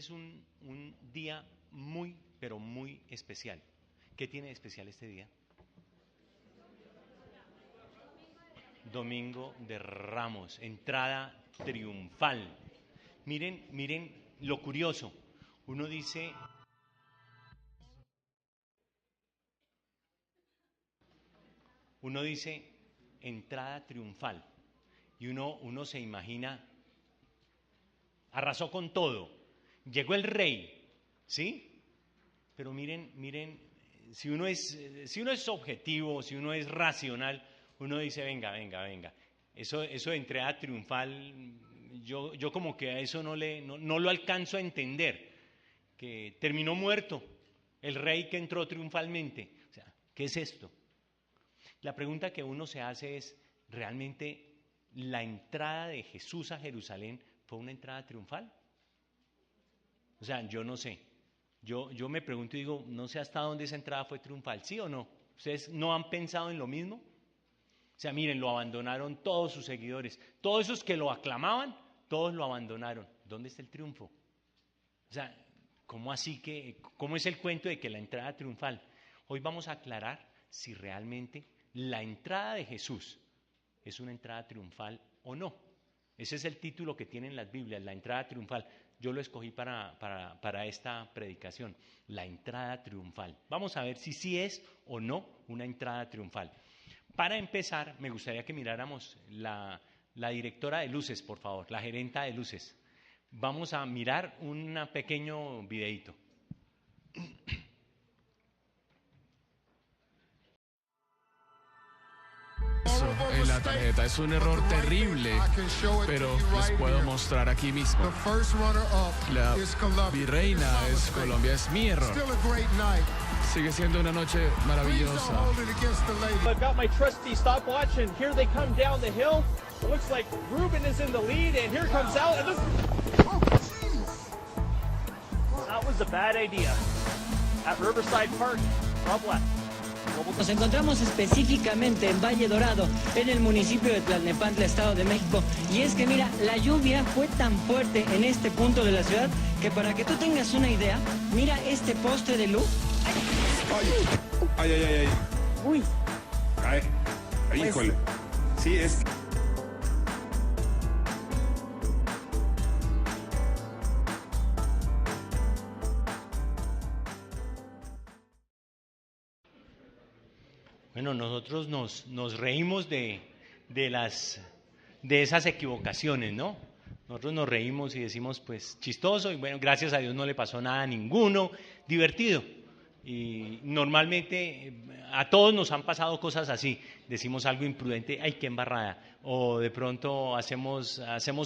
es un día muy, pero muy especial. ¿Qué tiene de especial este día? Domingo de Ramos, entrada triunfal. Miren lo curioso. Uno dice entrada triunfal y uno se imagina, arrasó con todo, llegó el rey, ¿sí? Pero miren, si uno es objetivo, si uno es racional, uno dice, venga, eso de entrada triunfal, yo como que a eso no lo alcanzo a entender, que terminó muerto el rey que entró triunfalmente. O sea, ¿qué es esto? La pregunta que uno se hace es, ¿realmente la entrada de Jesús a Jerusalén fue una entrada triunfal? O sea, yo no sé. Yo me pregunto y digo, no sé hasta dónde esa entrada fue triunfal, ¿sí o no? ¿Ustedes no han pensado en lo mismo? O sea, miren, lo abandonaron todos sus seguidores. Todos esos que lo aclamaban, todos lo abandonaron. ¿Dónde está el triunfo? O sea, ¿cómo es el cuento de que la entrada triunfal? Hoy vamos a aclarar si realmente la entrada de Jesús es una entrada triunfal o no. Ese es el título que tienen las Biblias, la entrada triunfal. Yo lo escogí para esta predicación, la entrada triunfal. Vamos a ver si sí es o no una entrada triunfal. Para empezar, me gustaría que miráramos la directora de luces, por favor, la gerenta de luces. Vamos a mirar un pequeño videíto. En la tarjeta es un error terrible, pero les puedo mostrar aquí mismo. La virreina es Colombia, es mi error. Sigue siendo una noche maravillosa. I've got my trusty stopwatch, and here they come down the hill. It looks like Ruben is in the lead, and here comes out. And that was a bad idea. At Riverside Park, Rob left. Nos encontramos específicamente en Valle Dorado, en el municipio de Tlalnepantla, Estado de México. Y es que mira, la lluvia fue tan fuerte en este punto de la ciudad que para que tú tengas una idea, mira este poste de luz. Ay. Uy. Ay, híjole. Sí, es... Bueno, nosotros nos reímos de esas equivocaciones, ¿no? Nosotros nos reímos y decimos, pues, chistoso, y bueno, gracias a Dios no le pasó nada a ninguno, divertido. Y normalmente a todos nos han pasado cosas así, decimos algo imprudente, ¡ay, qué embarrada! O de pronto hacemos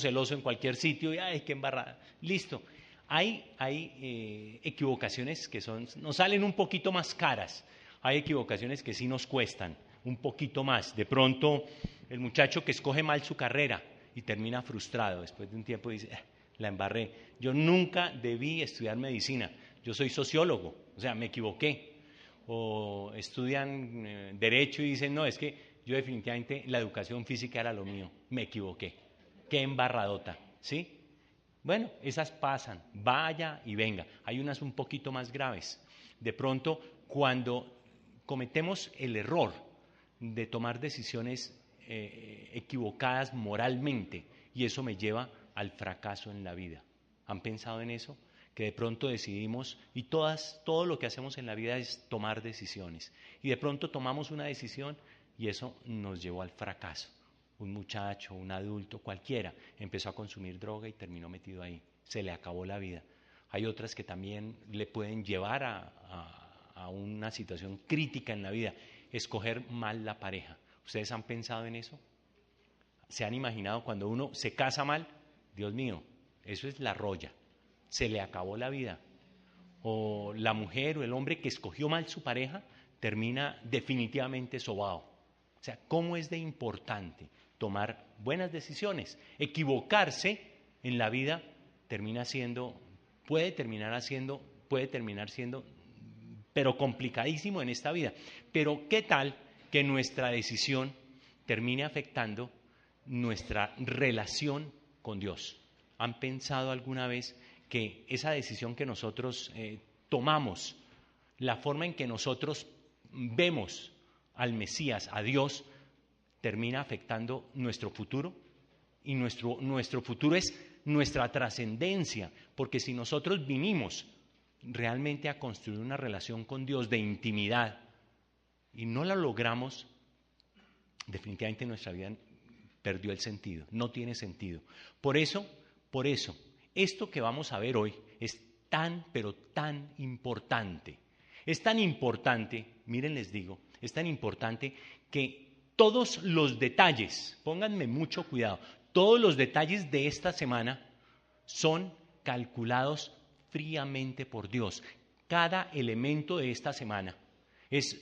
el oso en cualquier sitio y ¡ay, qué embarrada! Listo. Hay equivocaciones que nos salen un poquito más caras. Hay equivocaciones que sí nos cuestan un poquito más. De pronto, el muchacho que escoge mal su carrera y termina frustrado. Después de un tiempo dice, la embarré. Yo nunca debí estudiar medicina. Yo soy sociólogo, o sea, me equivoqué. O estudian derecho y dicen, no, es que yo definitivamente la educación física era lo mío. Me equivoqué. Qué embarradota, ¿sí? Bueno, esas pasan, vaya y venga. Hay unas un poquito más graves. De pronto, cuando cometemos el error de tomar decisiones equivocadas moralmente y eso me lleva al fracaso en la vida. ¿Han pensado en eso? Que de pronto decidimos y todo lo que hacemos en la vida es tomar decisiones y de pronto tomamos una decisión y eso nos llevó al fracaso. Un muchacho, un adulto, cualquiera empezó a consumir droga y terminó metido ahí. Se le acabó la vida. Hay otras que también le pueden llevar a una situación crítica en la vida, escoger mal la pareja. ¿Ustedes han pensado en eso? ¿Se han imaginado cuando uno se casa mal? Dios mío, eso es la roya, se le acabó la vida. O la mujer o el hombre que escogió mal su pareja termina definitivamente sobado. O sea, ¿cómo es de importante tomar buenas decisiones? Equivocarse en la vida puede terminar siendo, pero complicadísimo en esta vida. Pero ¿qué tal que nuestra decisión termine afectando nuestra relación con Dios? ¿Han pensado alguna vez que esa decisión que nosotros tomamos, la forma en que nosotros vemos al Mesías, a Dios, termina afectando nuestro futuro, y nuestro futuro es nuestra trascendencia, porque si nosotros vinimos realmente a construir una relación con Dios de intimidad y no la logramos, definitivamente nuestra vida perdió el sentido, no tiene sentido. Por eso, esto que vamos a ver hoy es tan, pero tan importante. Es tan importante, miren, les digo, es tan importante que todos los detalles, pónganme mucho cuidado, todos los detalles de esta semana son calculados fríamente por Dios. Cada elemento de esta semana es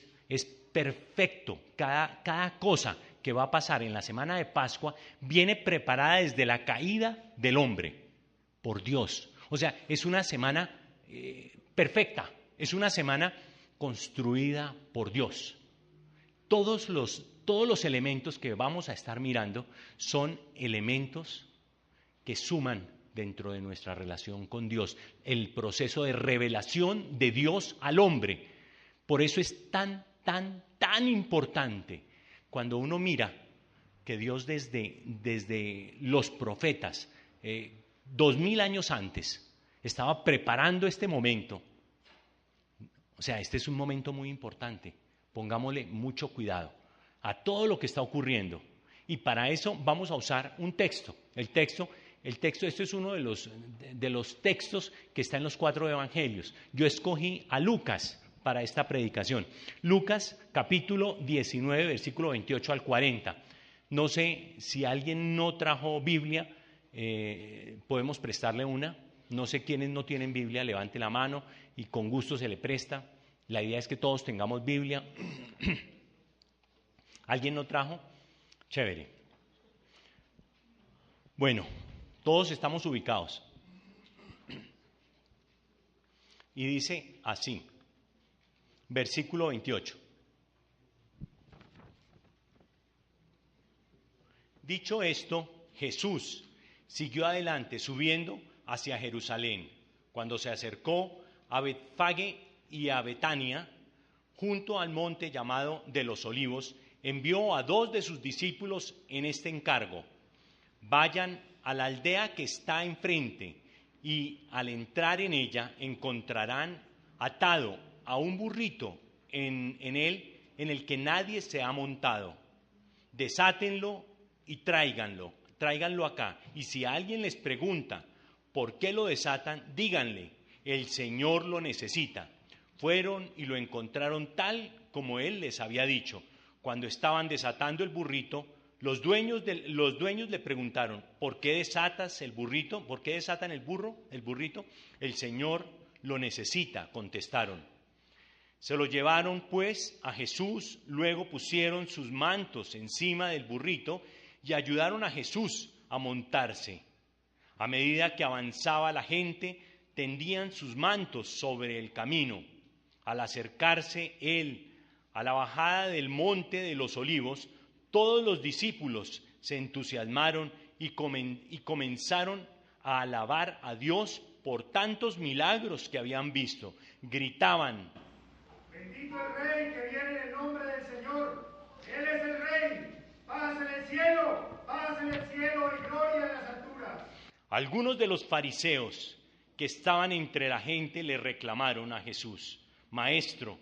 perfecto. Cada cosa que va a pasar en la semana de Pascua viene preparada desde la caída del hombre por Dios. O sea, es una semana perfecta, es una semana construida por Dios. Todos los elementos que vamos a estar mirando son elementos que suman dentro de nuestra relación con Dios, el proceso de revelación de Dios al hombre. Por eso es tan importante cuando uno mira que Dios desde los profetas, 2000 años antes, estaba preparando este momento. O sea, este es un momento muy importante. Pongámosle mucho cuidado a todo lo que está ocurriendo. Y para eso vamos a usar un texto. El texto, este es uno de los textos que está en los 4 evangelios. Yo escogí a Lucas para esta predicación. Lucas capítulo 19, versículo 28 al 40. No sé si alguien no trajo Biblia, podemos prestarle una. No sé quiénes no tienen Biblia, levante la mano y con gusto se le presta. La idea es que todos tengamos Biblia. ¿Alguien no trajo? Chévere. Bueno, todos estamos ubicados. Y dice así, versículo 28. Dicho esto, Jesús siguió adelante, subiendo hacia Jerusalén. Cuando se acercó a Betfagé y a Betania, junto al monte llamado de los Olivos, envió a 2 de sus discípulos en este encargo: vayan a la aldea que está enfrente, y al entrar en ella encontrarán atado a un burrito en el que nadie se ha montado. Desátenlo y tráiganlo acá. Y si alguien les pregunta por qué lo desatan, díganle: el Señor lo necesita. Fueron y lo encontraron tal como él les había dicho. Cuando estaban desatando el burrito, los dueños le preguntaron: ¿por qué desatas el burrito? ¿Por qué desatan el burrito? El Señor lo necesita, contestaron. Se lo llevaron pues a Jesús, luego pusieron sus mantos encima del burrito y ayudaron a Jesús a montarse. A medida que avanzaba la gente, tendían sus mantos sobre el camino. Al acercarse él a la bajada del monte de los Olivos, todos los discípulos se entusiasmaron y comenzaron a alabar a Dios por tantos milagros que habían visto. Gritaban: bendito el Rey que viene en el nombre del Señor. Él es el Rey. Paz en el cielo y gloria en las alturas. Algunos de los fariseos que estaban entre la gente le reclamaron a Jesús: Maestro,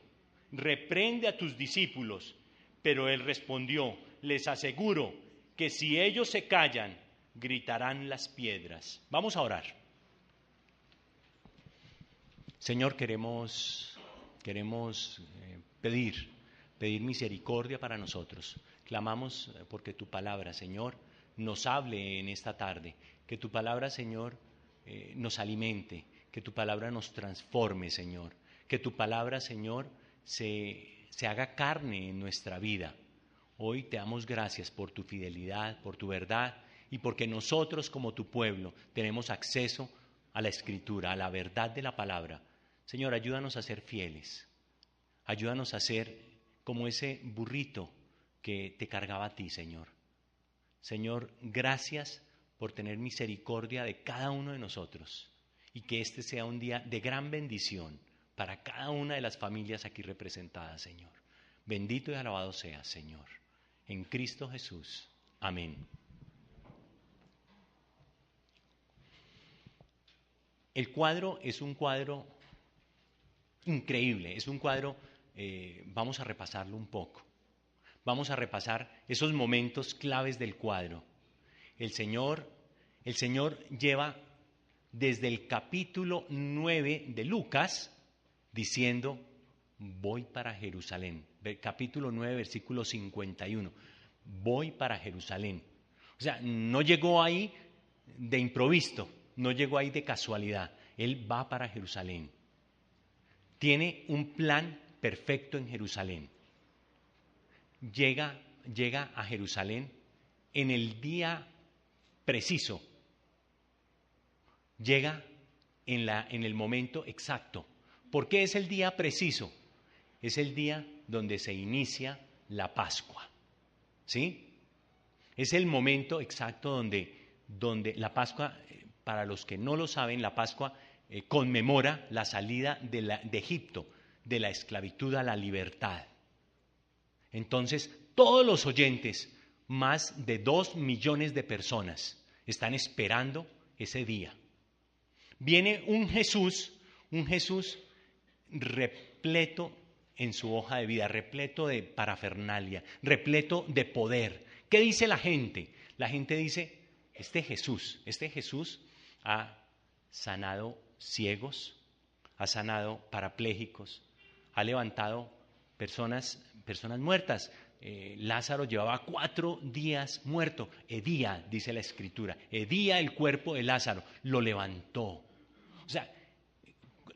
reprende a tus discípulos. Pero él respondió: les aseguro que si ellos se callan, gritarán las piedras. Vamos a orar. Señor, queremos pedir misericordia para nosotros. Clamamos porque tu palabra, Señor, nos hable en esta tarde. Que tu palabra, Señor, nos alimente. Que tu palabra nos transforme, Señor. Que tu palabra, Señor, se haga carne en nuestra vida. Hoy te damos gracias por tu fidelidad, por tu verdad y porque nosotros como tu pueblo tenemos acceso a la Escritura, a la verdad de la palabra. Señor, ayúdanos a ser fieles. Ayúdanos a ser como ese burrito que te cargaba a ti, Señor. Señor, gracias por tener misericordia de cada uno de nosotros. y que este sea un día de gran bendición para cada una de las familias aquí representadas, Señor. Bendito y alabado seas, Señor. En Cristo Jesús. Amén. El cuadro es un cuadro increíble, es un cuadro, vamos a repasarlo un poco. Vamos a repasar esos momentos claves del cuadro. El Señor lleva desde el capítulo 9 de Lucas diciendo, voy para Jerusalén. Capítulo 9, versículo 51. Voy para Jerusalén. O sea, no llegó ahí de improviso, no llegó ahí de casualidad. Él va para Jerusalén. Tiene un plan perfecto en Jerusalén. Llega a Jerusalén en el día preciso. Llega en el momento exacto. ¿Por qué es el día preciso? Es el día donde se inicia la Pascua. ¿Sí? Es el momento exacto donde la Pascua, para los que no lo saben, la Pascua conmemora la salida de Egipto, de la esclavitud a la libertad. Entonces, todos los oyentes, más de 2 millones de personas, están esperando ese día. Viene un Jesús repleto en su hoja de vida, repleto de parafernalia, repleto de poder. ¿Qué dice la gente? La gente dice, este Jesús ha sanado ciegos, ha sanado parapléjicos, ha levantado personas muertas. Lázaro llevaba 4 días muerto. Hedía, dice la Escritura, hedía el cuerpo de Lázaro, lo levantó. O sea,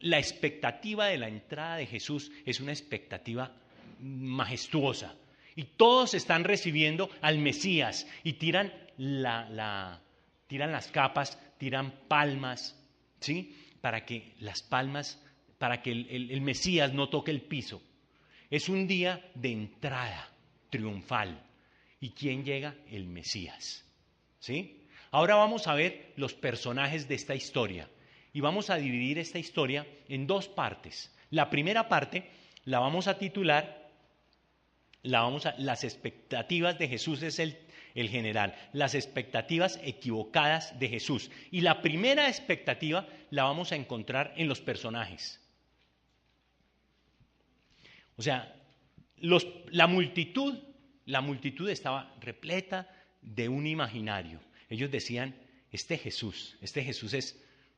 la expectativa de la entrada de Jesús es una expectativa majestuosa. Y todos están recibiendo al Mesías y tiran las capas, tiran palmas, ¿sí? Para que el Mesías no toque el piso. Es un día de entrada triunfal. ¿Y quién llega? El Mesías. ¿Sí? Ahora vamos a ver los personajes de esta historia. Y vamos a dividir esta historia en 2 partes. La primera parte la vamos a titular, las expectativas de Jesús es el general, las expectativas equivocadas de Jesús. Y la primera expectativa la vamos a encontrar en los personajes. O sea, la multitud estaba repleta de un imaginario. Ellos decían, este Jesús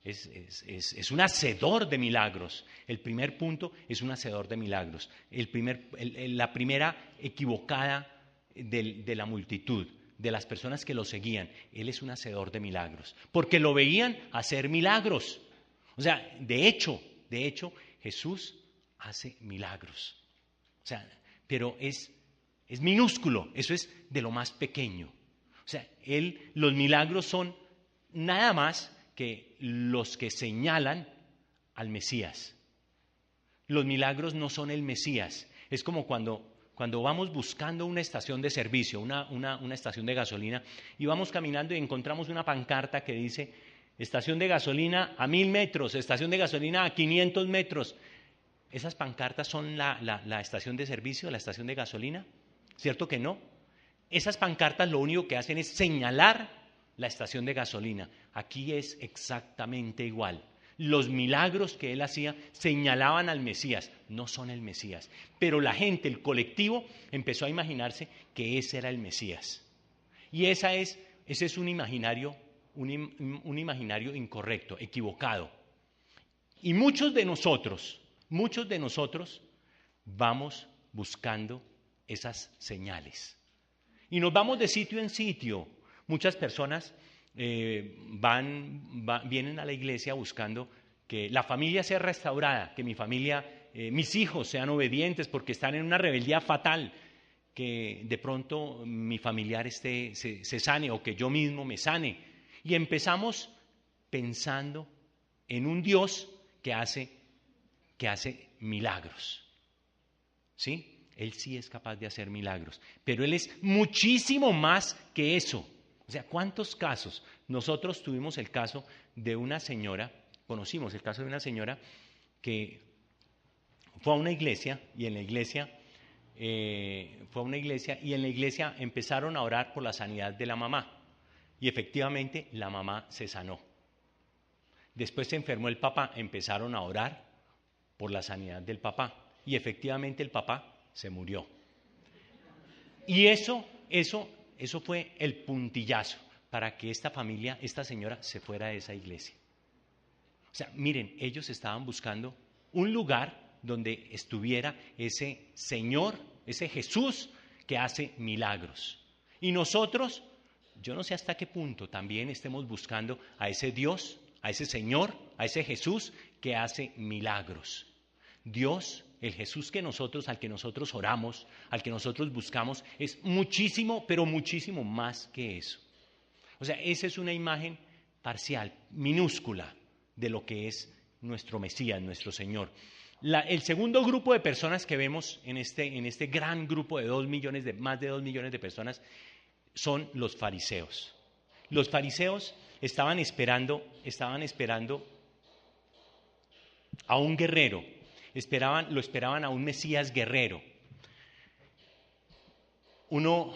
es un hacedor de milagros. El primer punto es un hacedor de milagros. La primera equivocada de la multitud, de las personas que lo seguían. Él es un hacedor de milagros, porque lo veían hacer milagros. O sea, de hecho, Jesús hace milagros. O sea, pero es minúsculo, eso es de lo más pequeño. O sea, los milagros son nada más que los que señalan al Mesías. Los milagros no son el Mesías. Es como cuando vamos buscando una estación de servicio, una estación de gasolina, y vamos caminando y encontramos una pancarta que dice, estación de gasolina a 1000 metros, estación de gasolina a 500 metros. ¿Esas pancartas son la estación de servicio, la estación de gasolina? ¿Cierto que no? Esas pancartas lo único que hacen es señalar la estación de gasolina. Aquí es exactamente igual. Los milagros que él hacía señalaban al Mesías, no son el Mesías. Pero la gente, el colectivo, empezó a imaginarse que ese era el Mesías. Y ese es un imaginario incorrecto, equivocado. Y muchos de nosotros vamos buscando esas señales. Y nos vamos de sitio en sitio. Muchas personas vienen a la iglesia buscando que la familia sea restaurada, que mis hijos sean obedientes porque están en una rebeldía fatal, que de pronto mi familiar se sane o que yo mismo me sane. Y empezamos pensando en un Dios que hace milagros. ¿Sí? Él sí es capaz de hacer milagros, pero Él es muchísimo más que eso. O sea, ¿cuántos casos? Nosotros tuvimos el caso de una señora conocimos el caso de una señora que fue a una iglesia y en la iglesia empezaron a orar por la sanidad de la mamá y efectivamente la mamá se sanó. Después se enfermó el papá, empezaron a orar por la sanidad del papá y efectivamente el papá se murió. Y eso fue el puntillazo para que esta familia, esta señora, se fuera de esa iglesia. O sea, miren, ellos estaban buscando un lugar donde estuviera ese Señor, ese Jesús que hace milagros. Y nosotros, yo no sé hasta qué punto también estemos buscando a ese Dios, a ese Señor, a ese Jesús que hace milagros. Dios, el Jesús al que nosotros oramos, al que nosotros buscamos, es muchísimo, pero muchísimo más que eso. O sea, esa es una imagen parcial, minúscula, de lo que es nuestro Mesías, nuestro Señor. El segundo grupo de personas que vemos en este gran grupo de más de 2 millones de personas son los fariseos. Los fariseos estaban esperando a un guerrero, lo esperaban a un Mesías guerrero. Uno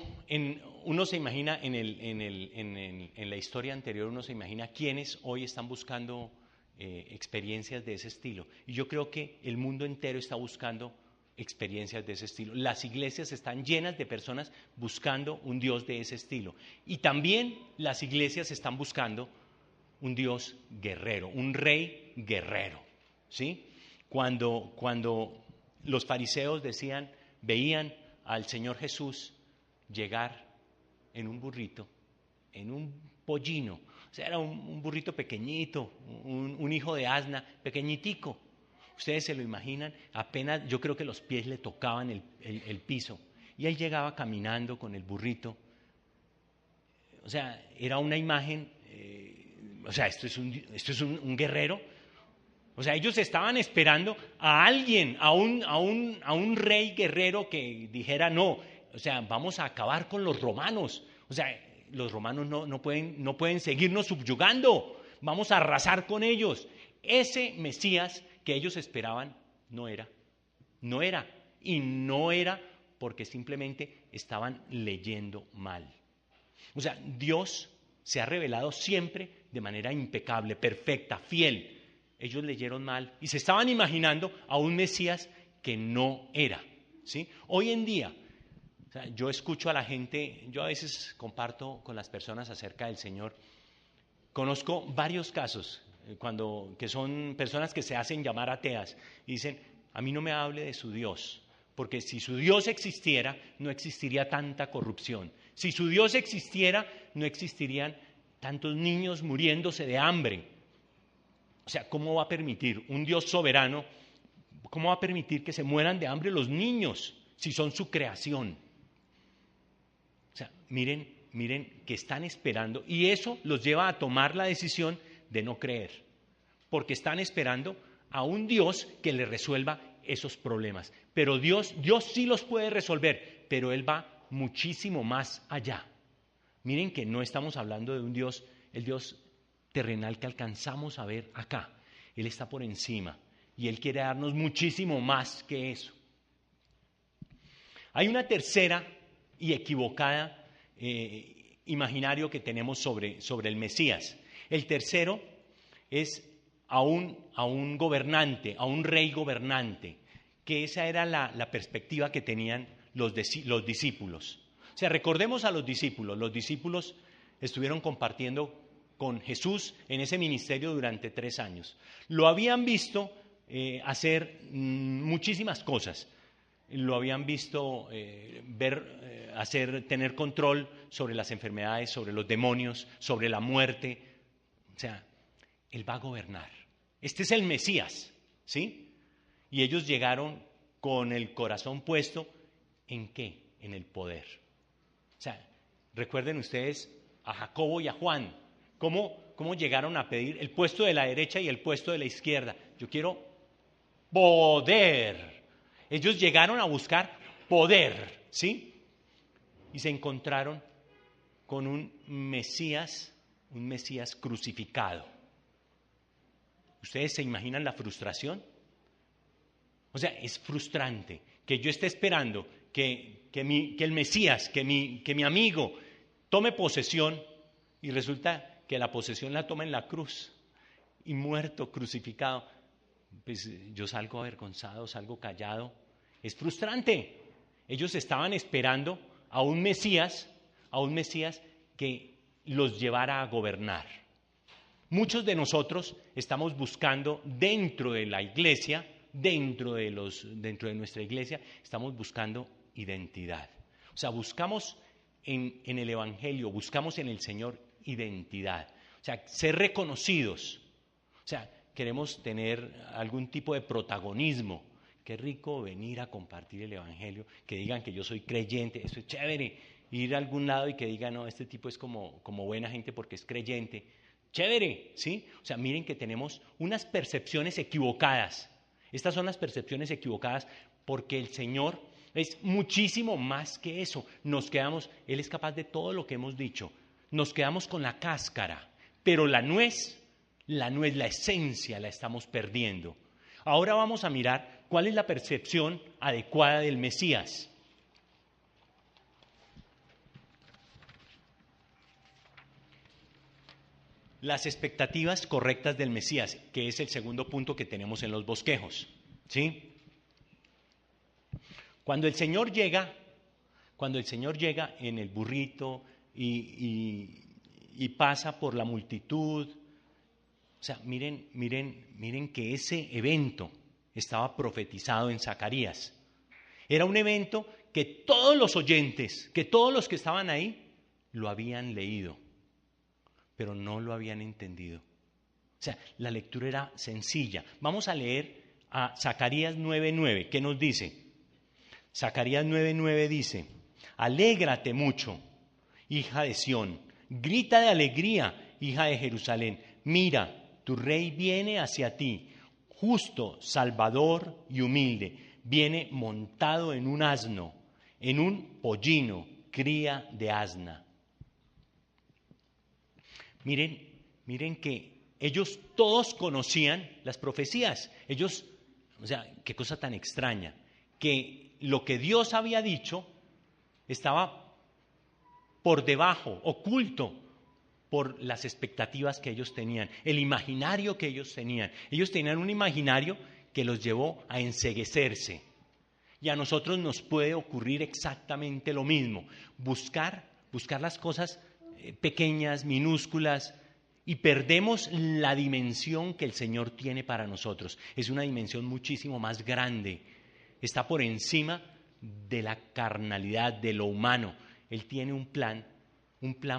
se imagina en la historia anterior, uno se imagina quiénes hoy están buscando experiencias de ese estilo. Y yo creo que el mundo entero está buscando experiencias de ese estilo. Las iglesias están llenas de personas buscando un Dios de ese estilo. Y también las iglesias están buscando un Dios guerrero, un rey guerrero, ¿sí? Cuando los fariseos veían al Señor Jesús llegar en un burrito, en un pollino. O sea, era un burrito pequeñito, un hijo de asna, pequeñitico. Ustedes se lo imaginan, apenas yo creo que los pies le tocaban el piso. Y él llegaba caminando con el burrito. O sea, era una imagen, esto es un guerrero. O sea, ellos estaban esperando a alguien, a un rey guerrero que dijera, no, o sea, vamos a acabar con los romanos. O sea, los romanos no pueden seguirnos subyugando, vamos a arrasar con ellos. Ese Mesías que ellos esperaban no era porque simplemente estaban leyendo mal. O sea, Dios se ha revelado siempre de manera impecable, perfecta, fiel. Ellos leyeron mal y se estaban imaginando a un Mesías que no era, ¿sí? Hoy en día, o sea, yo escucho a la gente, yo a veces comparto con las personas acerca del Señor. Conozco varios casos que son personas que se hacen llamar ateas y dicen, a mí no me hable de su Dios, porque si su Dios existiera, no existiría tanta corrupción. Si su Dios existiera, no existirían tantos niños muriéndose de hambre. O sea, ¿cómo va a permitir un Dios soberano, cómo va a permitir que se mueran de hambre los niños si son su creación? O sea, miren que están esperando y eso los lleva a tomar la decisión de no creer, porque están esperando a un Dios que les resuelva esos problemas. Pero Dios sí los puede resolver, pero Él va muchísimo más allá. Miren que no estamos hablando de un Dios, el Dios terrenal que alcanzamos a ver acá. Él está por encima y Él quiere darnos muchísimo más que eso. Hay una tercera y equivocada imaginario que tenemos sobre el Mesías. El tercero es a un gobernante, a un rey gobernante, que esa era la perspectiva que tenían los discípulos. O sea, recordemos a los discípulos estuvieron compartiendo con Jesús en ese ministerio durante 3 años. Lo habían visto hacer muchísimas cosas. Lo habían visto tener control sobre las enfermedades, sobre los demonios, sobre la muerte. O sea, Él va a gobernar. Este es el Mesías, ¿sí? Y ellos llegaron con el corazón puesto ¿en qué? En el poder. O sea, recuerden ustedes a Jacobo y a Juan, cómo llegaron a pedir el puesto de la derecha y el puesto de la izquierda. Yo quiero poder. Ellos llegaron a buscar poder, ¿sí? Y se encontraron con un Mesías crucificado. ¿Ustedes se imaginan la frustración? O sea, es frustrante que yo esté esperando que el Mesías, que mi amigo tome posesión y resulta que la posesión la toma en la cruz y muerto, crucificado. Pues yo salgo avergonzado, salgo callado. Es frustrante. Ellos estaban esperando a un Mesías que los llevara a gobernar. Muchos de nosotros estamos buscando dentro de la iglesia, dentro de nuestra iglesia, estamos buscando identidad. O sea, buscamos en el Evangelio, buscamos en el Señor identidad. O sea, ser reconocidos. O sea, queremos tener algún tipo de protagonismo. Qué rico venir a compartir el Evangelio, que digan que yo soy creyente, eso es chévere. Ir a algún lado y que digan, no, este tipo es como buena gente porque es creyente. Chévere, ¿sí? O sea, miren que tenemos unas percepciones equivocadas. Estas son las percepciones equivocadas porque el Señor es muchísimo más que eso. Él es capaz de todo lo que hemos dicho. Nos quedamos con la cáscara, pero la nuez, la esencia la estamos perdiendo. Ahora vamos a mirar cuál es la percepción adecuada del Mesías. Las expectativas correctas del Mesías, que es el segundo punto que tenemos en los bosquejos, ¿sí? Cuando el Señor llega en el burrito y pasa por la multitud, o sea, miren que ese evento estaba profetizado en Zacarías. Era un evento que todos los oyentes, que todos los que estaban ahí, lo habían leído, pero no lo habían entendido. O sea, la lectura era sencilla. Vamos a leer a Zacarías 9:9. ¿Qué nos dice? Zacarías 9:9 dice: alégrate mucho, hija de Sión, grita de alegría, hija de Jerusalén. Mira, tu rey viene hacia ti, justo, salvador y humilde. Viene montado en un asno, en un pollino, cría de asna. Miren que ellos todos conocían las profecías. Ellos, o sea, qué cosa tan extraña, que lo que Dios había dicho estaba por debajo, oculto por las expectativas que ellos tenían, el imaginario que ellos tenían. Ellos tenían un imaginario que los llevó a enceguecerse. Y a nosotros nos puede ocurrir exactamente lo mismo, buscar las cosas pequeñas, minúsculas, y perdemos la dimensión que el Señor tiene para nosotros. Es una dimensión muchísimo más grande, está por encima de la carnalidad, de lo humano. Él tiene un plan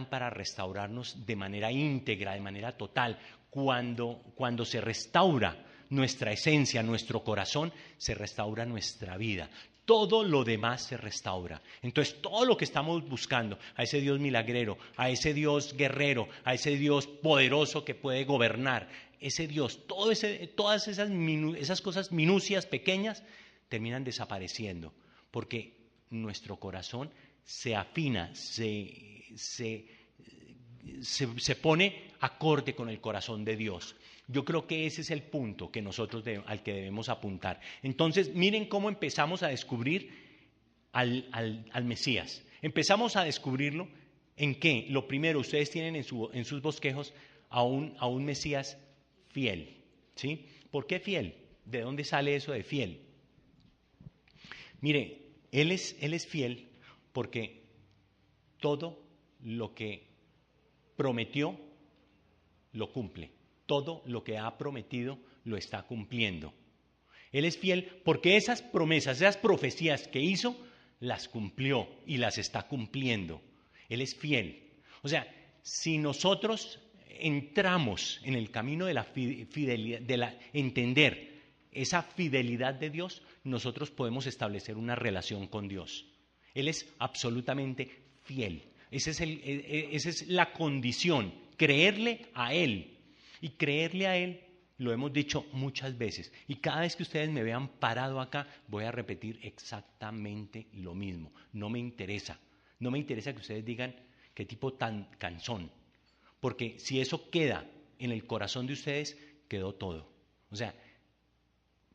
para restaurarnos de manera íntegra, de manera total. Cuando se restaura nuestra esencia, nuestro corazón, se restaura nuestra vida. Todo lo demás se restaura. Entonces, todo lo que estamos buscando, a ese Dios milagrero, a ese Dios guerrero, a ese Dios poderoso que puede gobernar, ese Dios, todas esas cosas minucias, pequeñas, terminan desapareciendo, porque nuestro corazón se afina, se pone acorde con el corazón de Dios. Yo creo que ese es el punto que al que debemos apuntar. Entonces, miren cómo empezamos a descubrir al Mesías. Empezamos a descubrirlo en qué. Lo primero, ustedes tienen en sus bosquejos a un Mesías fiel, ¿sí? ¿Por qué fiel? ¿De dónde sale eso de fiel? Mire, él es fiel porque todo lo que prometió lo cumple. Todo lo que ha prometido lo está cumpliendo. Él es fiel porque esas promesas, esas profecías que hizo, las cumplió y las está cumpliendo. Él es fiel. O sea, si nosotros entramos en el camino de la fidelidad, entender esa fidelidad de Dios, nosotros podemos establecer una relación con Dios. Él es absolutamente fiel. Esa es la condición, creerle a Él. Y creerle a Él, lo hemos dicho muchas veces. Y cada vez que ustedes me vean parado acá, voy a repetir exactamente lo mismo. No me interesa que ustedes digan qué tipo tan cansón. Porque si eso queda en el corazón de ustedes, quedó todo. O sea,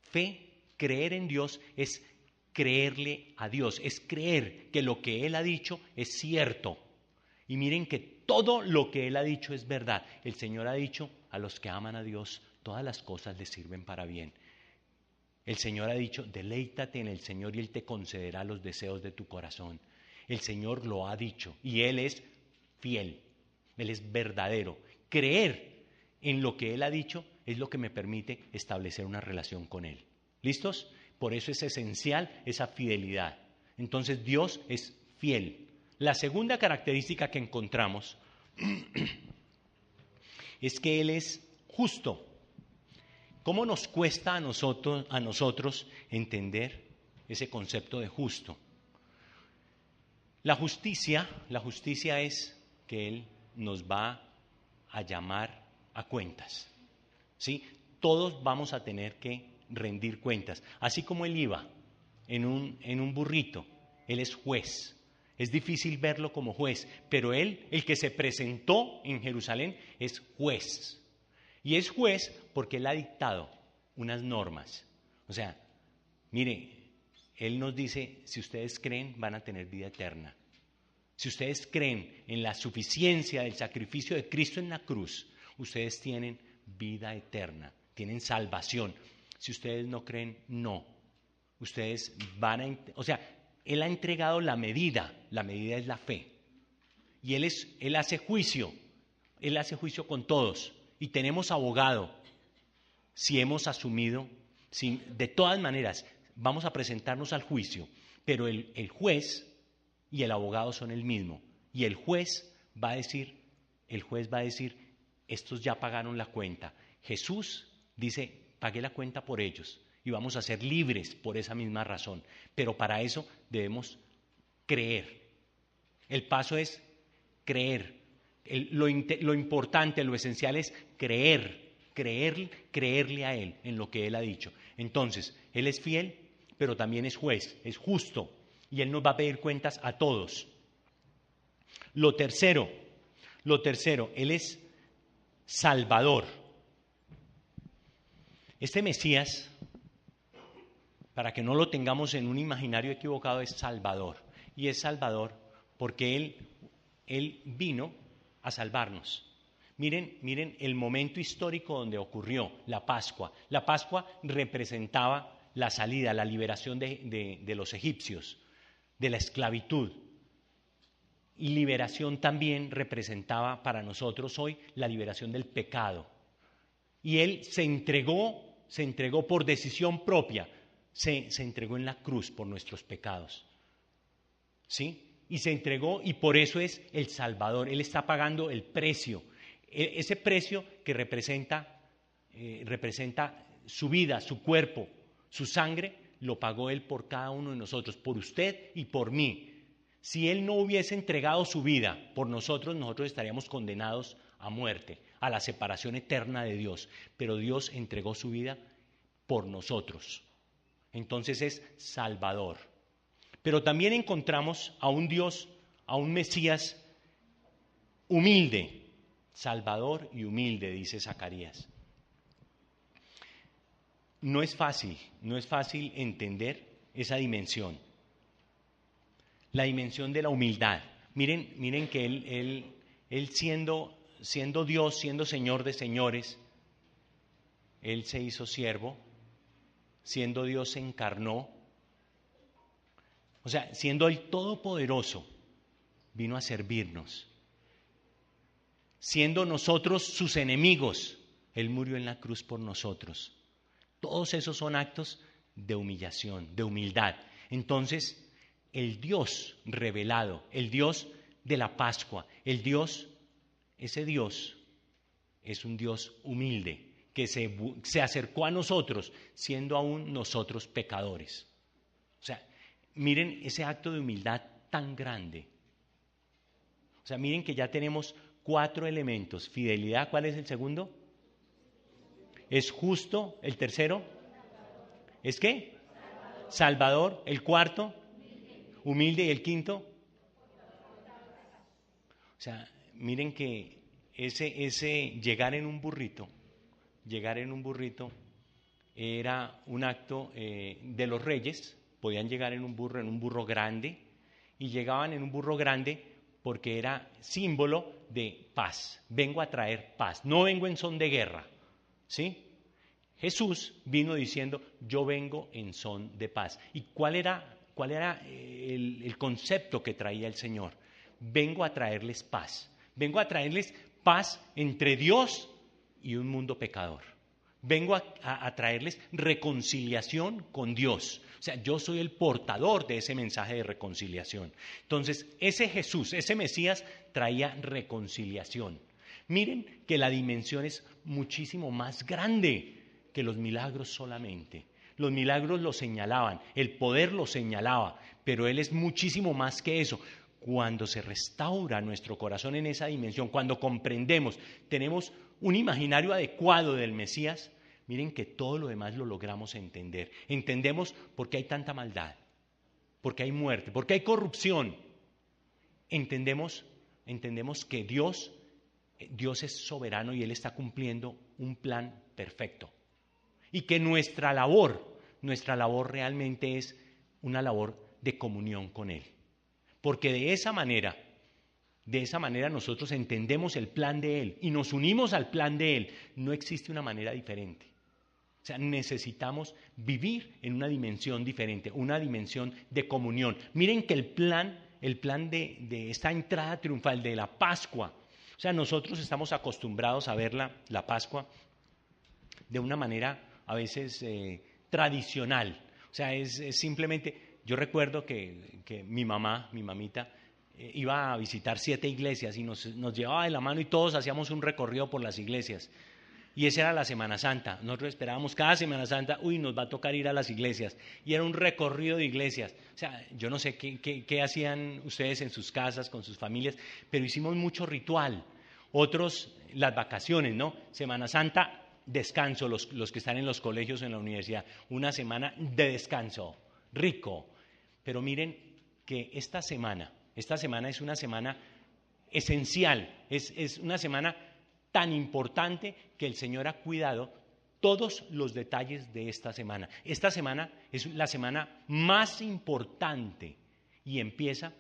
fe, creer en Dios es creerle a Dios, es creer que lo que Él ha dicho es cierto. Y miren que todo lo que Él ha dicho es verdad. El Señor ha dicho, a los que aman a Dios, todas las cosas les sirven para bien. El Señor ha dicho, deleítate en el Señor y Él te concederá los deseos de tu corazón. El Señor lo ha dicho y Él es fiel, Él es verdadero. Creer en lo que Él ha dicho es lo que me permite establecer una relación con Él. ¿Listos? Por eso es esencial esa fidelidad. Entonces Dios es fiel. La segunda característica que encontramos es que Él es justo. ¿Cómo nos cuesta a nosotros entender ese concepto de justo? La justicia es que Él nos va a llamar a cuentas. ¿Sí? Todos vamos a tener que rendir cuentas. Así como el IVA en un burrito, Él es juez. Es difícil verlo como juez, pero Él, el que se presentó en Jerusalén, es juez. Y es juez porque Él ha dictado unas normas. O sea, mire, Él nos dice, si ustedes creen, van a tener vida eterna. Si ustedes creen en la suficiencia del sacrificio de Cristo en la cruz, ustedes tienen vida eterna, tienen salvación. Si ustedes no creen, no. Ustedes van a... O sea, Él ha entregado la medida es la fe. Y Él hace juicio con todos. Y tenemos abogado, si hemos asumido, de todas maneras, vamos a presentarnos al juicio, pero el juez y el abogado son el mismo. Y el juez va a decir, estos ya pagaron la cuenta. Jesús dice, pagué la cuenta por ellos y vamos a ser libres por esa misma razón. Pero para eso debemos creer. El paso es creer. Lo importante, lo esencial es creerle a Él en lo que Él ha dicho. Entonces, Él es fiel, pero también es juez, es justo, y Él nos va a pedir cuentas a todos. Lo tercero, Él es Salvador. Este Mesías, para que no lo tengamos en un imaginario equivocado, es Salvador. Y es Salvador porque Él vino a salvarnos. Miren el momento histórico donde ocurrió la Pascua. La Pascua representaba la salida, la liberación de los egipcios, de la esclavitud. Y liberación también representaba para nosotros hoy la liberación del pecado. Y Él se entregó por decisión propia, se entregó en la cruz por nuestros pecados. ¿Sí? Y se entregó y por eso es el Salvador. Él está pagando el precio. Ese precio que representa su vida, su cuerpo, su sangre, lo pagó Él por cada uno de nosotros, por usted y por mí. Si Él no hubiese entregado su vida por nosotros, nosotros estaríamos condenados a muerte, a la separación eterna de Dios. Pero Dios entregó su vida por nosotros. Entonces es Salvador. Pero también encontramos a un Dios, a un Mesías humilde. Salvador y humilde, dice Zacarías. No es fácil entender esa dimensión. La dimensión de la humildad. Miren que él siendo Dios, siendo Señor de señores, Él se hizo siervo, siendo Dios se encarnó. O sea, siendo el Todopoderoso, vino a servirnos. Siendo nosotros sus enemigos, Él murió en la cruz por nosotros. Todos esos son actos de humillación, de humildad. Entonces, el Dios revelado, el Dios de la Pascua, ese Dios es un Dios humilde que se acercó a nosotros siendo aún nosotros pecadores. O sea, miren ese acto de humildad tan grande. O sea, miren que ya tenemos 4 elementos. Fidelidad, ¿cuál es el segundo? Es justo. ¿El tercero? ¿Es qué? Salvador. ¿El cuarto? Humilde. ¿Y el quinto? O sea, miren que ese llegar en un burrito llegar en un burrito era un acto de los reyes. Podían llegar en un burro grande, y llegaban en un burro grande porque era símbolo de paz. Vengo a traer paz, no vengo en son de guerra, ¿sí? Jesús vino diciendo, yo vengo en son de paz. ¿Y cuál era el concepto que traía el Señor? Vengo a traerles paz. Vengo a traerles paz entre Dios y un mundo pecador. Vengo a traerles reconciliación con Dios. O sea, yo soy el portador de ese mensaje de reconciliación. Entonces, ese Jesús, ese Mesías, traía reconciliación. Miren que la dimensión es muchísimo más grande que los milagros solamente. Los milagros lo señalaban, el poder lo señalaba, pero Él es muchísimo más que eso. Cuando se restaura nuestro corazón en esa dimensión, cuando comprendemos, tenemos un imaginario adecuado del Mesías, miren que todo lo demás lo logramos entender. Entendemos por qué hay tanta maldad, por qué hay muerte, por qué hay corrupción. Entendemos que Dios es soberano y Él está cumpliendo un plan perfecto. Y que nuestra labor realmente es una labor de comunión con Él. Porque de esa manera nosotros entendemos el plan de Él y nos unimos al plan de Él. No existe una manera diferente. O sea, necesitamos vivir en una dimensión diferente, una dimensión de comunión. Miren que el plan de esta entrada triunfal de la Pascua, o sea, nosotros estamos acostumbrados a ver la Pascua de una manera a veces tradicional. O sea, es simplemente, yo recuerdo que mi mamita, iba a visitar 7 iglesias y nos llevaba de la mano y todos hacíamos un recorrido por las iglesias. Y esa era la Semana Santa. Nosotros esperábamos cada Semana Santa, nos va a tocar ir a las iglesias. Y era un recorrido de iglesias. O sea, yo no sé qué hacían ustedes en sus casas, con sus familias, pero hicimos mucho ritual. Otros, las vacaciones, ¿no? Semana Santa, descanso, los que están en los colegios o en la universidad. Una semana de descanso, rico. Pero miren que esta semana es una semana esencial, es una semana tan importante que el Señor ha cuidado todos los detalles de esta semana. Esta semana es la semana más importante y empieza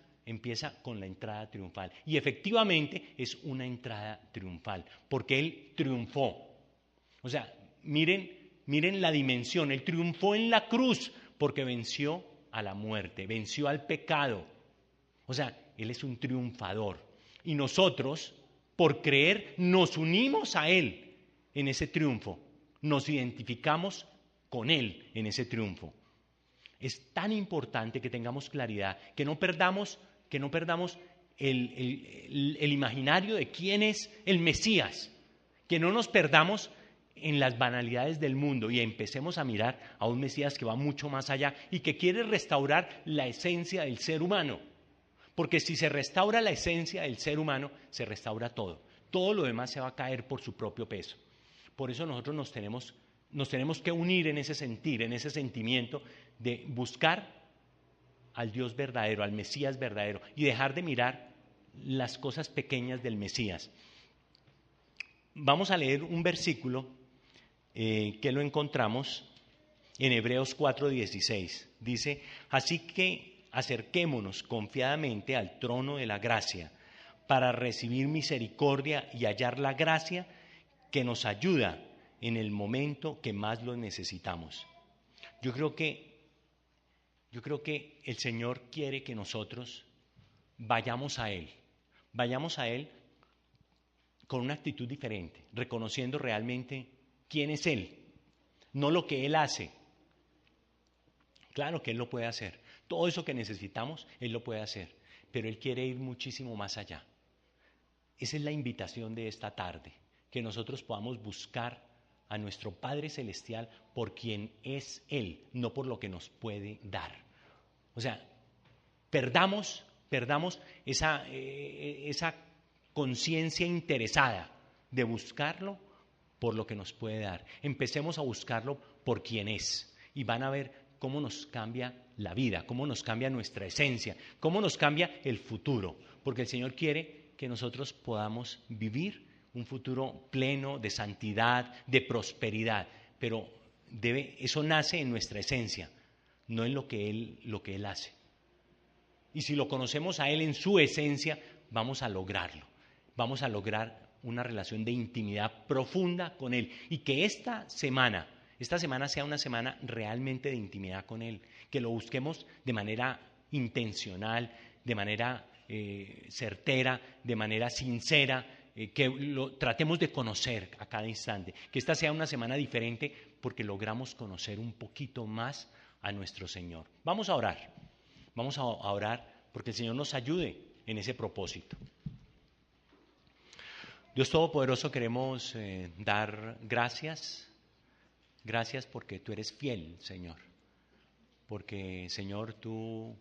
con la entrada triunfal. Y efectivamente es una entrada triunfal, porque Él triunfó. O sea, miren la dimensión. Él triunfó en la cruz porque venció a la muerte, venció al pecado. O sea, Él es un triunfador. Y nosotros, por creer, nos unimos a Él en ese triunfo. Nos identificamos con Él en ese triunfo. Es tan importante que tengamos claridad, que no perdamos el imaginario de quién es el Mesías, que no nos perdamos en las banalidades del mundo y empecemos a mirar a un Mesías que va mucho más allá y que quiere restaurar la esencia del ser humano. Porque si se restaura la esencia del ser humano, se restaura todo. Todo lo demás se va a caer por su propio peso. Por eso nosotros nos tenemos que unir en ese sentir, en ese sentimiento de buscar al Dios verdadero, al Mesías verdadero, y dejar de mirar las cosas pequeñas del Mesías. Vamos a leer un versículo que lo encontramos en Hebreos 4:16. Dice, así que acerquémonos confiadamente al trono de la gracia para recibir misericordia y hallar la gracia que nos ayuda en el momento que más lo necesitamos. Yo creo que el Señor quiere que nosotros vayamos a Él con una actitud diferente, reconociendo realmente quién es Él, no lo que Él hace. Claro que Él lo puede hacer, todo eso que necesitamos, Él lo puede hacer, pero Él quiere ir muchísimo más allá. Esa es la invitación de esta tarde, que nosotros podamos buscar a nuestro Padre Celestial por quien es Él, no por lo que nos puede dar. O sea, perdamos esa conciencia interesada de buscarlo por lo que nos puede dar. Empecemos a buscarlo por quien es y van a ver cómo nos cambia la vida, cómo nos cambia nuestra esencia, cómo nos cambia el futuro, porque el Señor quiere que nosotros podamos vivir un futuro pleno de santidad, de prosperidad, pero eso nace en nuestra esencia, no en lo que Él hace. Y si lo conocemos a Él en su esencia, vamos a lograrlo. Vamos a lograr una relación de intimidad profunda con Él. Y que esta semana sea una semana realmente de intimidad con Él. Que lo busquemos de manera intencional, de manera certera, de manera sincera, que lo tratemos de conocer a cada instante. Que esta sea una semana diferente porque logramos conocer un poquito más a nuestro Señor. Vamos a orar. Vamos a orar porque el Señor nos ayude en ese propósito. Dios Todopoderoso, queremos dar gracias. Gracias porque tú eres fiel, Señor. Porque, Señor, tú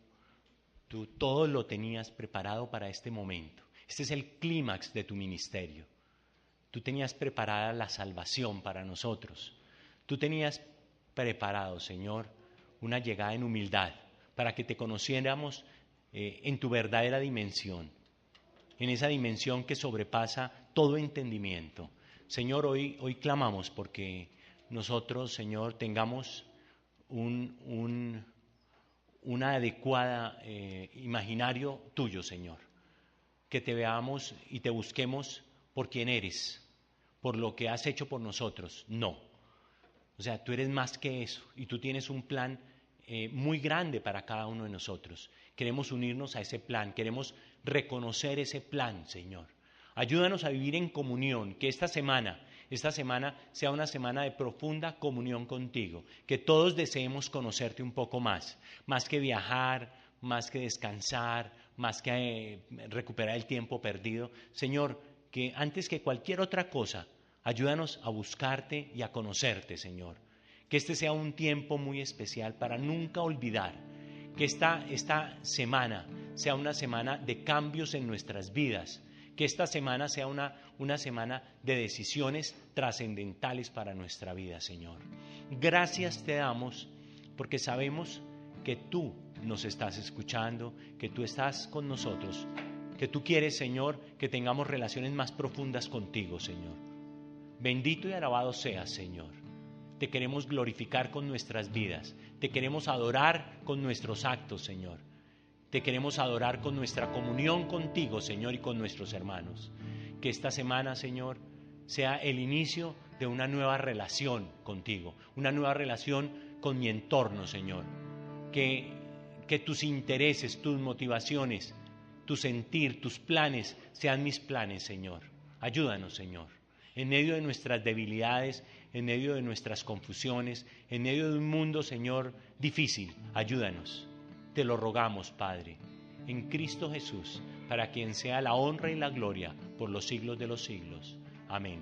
todo lo tenías preparado para este momento. Este es el clímax de tu ministerio. Tú tenías preparada la salvación para nosotros. Tú tenías preparado, Señor, una llegada en humildad para que te conociéramos en tu verdadera dimensión, en esa dimensión que sobrepasa todo entendimiento. Señor, hoy clamamos porque nosotros, Señor, tengamos un adecuada imaginario tuyo, Señor. Que te veamos y te busquemos por quién eres, por lo que has hecho por nosotros. No. O sea, tú eres más que eso y tú tienes un plan muy grande para cada uno de nosotros. Queremos unirnos a ese plan, queremos reconocer ese plan, Señor. Ayúdanos a vivir en comunión, que esta semana sea una semana de profunda comunión contigo, que todos deseemos conocerte un poco más que viajar, más que descansar, más que recuperar el tiempo perdido. Señor, que antes que cualquier otra cosa, ayúdanos a buscarte y a conocerte, Señor. Que este sea un tiempo muy especial para nunca olvidar que esta semana sea una semana de cambios en nuestras vidas, que esta semana sea una semana de decisiones trascendentales para nuestra vida, Señor. Gracias te damos porque sabemos que tú nos estás escuchando, que tú estás con nosotros, que tú quieres, Señor, que tengamos relaciones más profundas contigo, Señor. Bendito y alabado seas, Señor. Te queremos glorificar con nuestras vidas, te queremos adorar con nuestros actos, Señor. Te queremos adorar con nuestra comunión contigo, Señor, y con nuestros hermanos. Que esta semana, Señor, sea el inicio de una nueva relación contigo, una nueva relación con mi entorno, Señor. Que tus intereses, tus motivaciones, tu sentir, tus planes sean mis planes, Señor. Ayúdanos, Señor. En medio de nuestras debilidades, en medio de nuestras confusiones, en medio de un mundo, Señor, difícil, ayúdanos. Te lo rogamos, Padre, en Cristo Jesús, para quien sea la honra y la gloria por los siglos de los siglos. Amén.